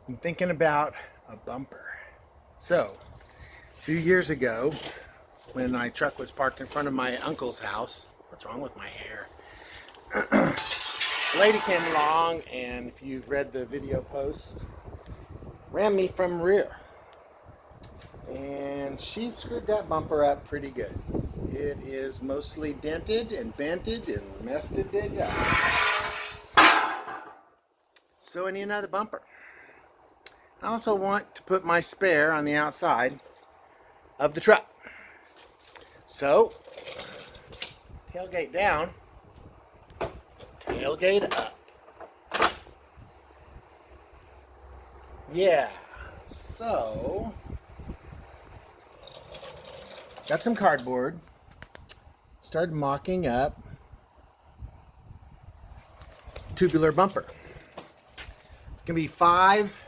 I'm thinking about a bumper. So, a few years ago, when my truck was parked in front of my uncle's house, what's wrong with my hair? A lady came along, and if you've read the video post, ran me from rear. And she screwed that bumper up pretty good. It is mostly dented and bented and messed it up. So I need another bumper. I also want to put my spare on the outside of the truck. So, tailgate down, tailgate up. Yeah, so, got some cardboard, started mocking up tubular bumper. It's going to be 5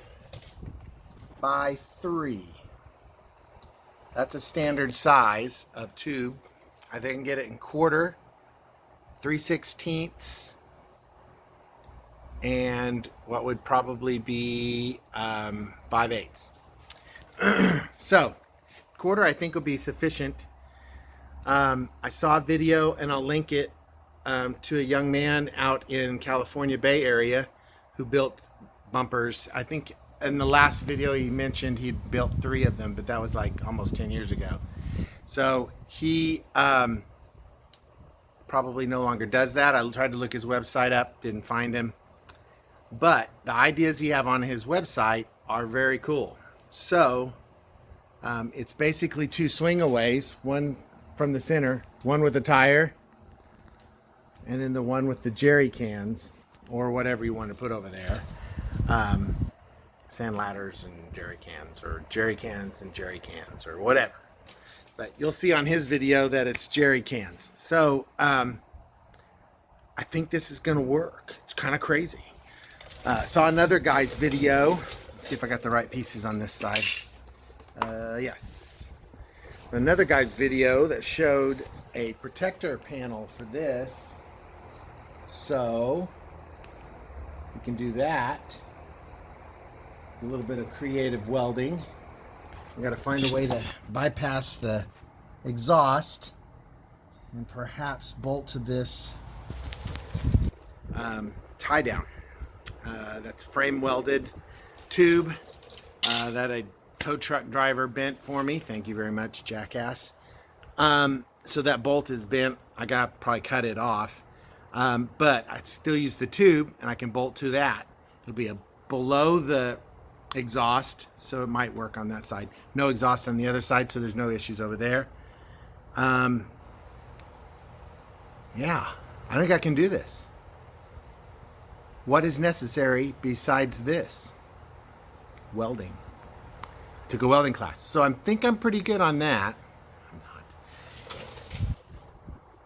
by 3. That's a standard size of tube. I think I can get it in quarter, 3/16, and what would probably be 5/8. So, quarter I think will be sufficient. I saw a video, and I'll link it to a young man out in California Bay Area who built bumpers. I think in the last video he mentioned he'd built 3 of them, but that was like almost 10 years ago. So he probably no longer does that. I tried to look his website up, didn't find him. But the ideas he have on his website are very cool. So it's basically 2 swing-aways, one from the center, one with a tire, and then the one with the jerry cans, or whatever you want to put over there. Sand ladders and jerry cans, or jerry cans and jerry cans, or whatever. But you'll see on his video that it's jerry cans. So I think this is going to work. It's kind of crazy. Saw another guy's video. Let's see if I got the right pieces on this side. Yes. Another guy's video that showed a protector panel for this. So we can do that. A little bit of creative welding. We got to find a way to bypass the exhaust and perhaps bolt to this tie down. That's frame welded tube that a tow truck driver bent for me. Thank you very much, jackass. So that bolt is bent. I got to probably cut it off, but I still use the tube, and I can bolt to that. It'll be below the exhaust, so it might work on that side. No exhaust on the other side, so there's no issues over there. Yeah, I think I can do this. What is necessary besides this? Welding. Took a welding class, so I think I'm pretty good on that. I'm not.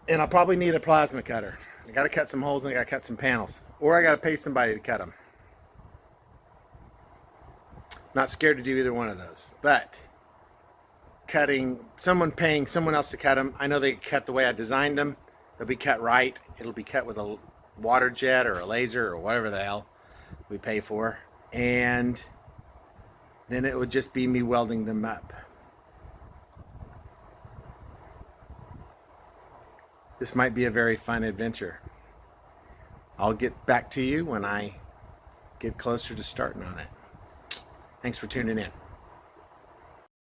And I'll probably need a plasma cutter. I got to cut some holes, and I got to cut some panels, or I got to pay somebody to cut them. Not scared to do either one of those, but paying someone else to cut them. I know they cut the way I designed them. They'll be cut right. It'll be cut with a water jet or a laser or whatever the hell we pay for. And then it would just be me welding them up. This might be a very fun adventure. I'll get back to you when I get closer to starting on it. Thanks for tuning in.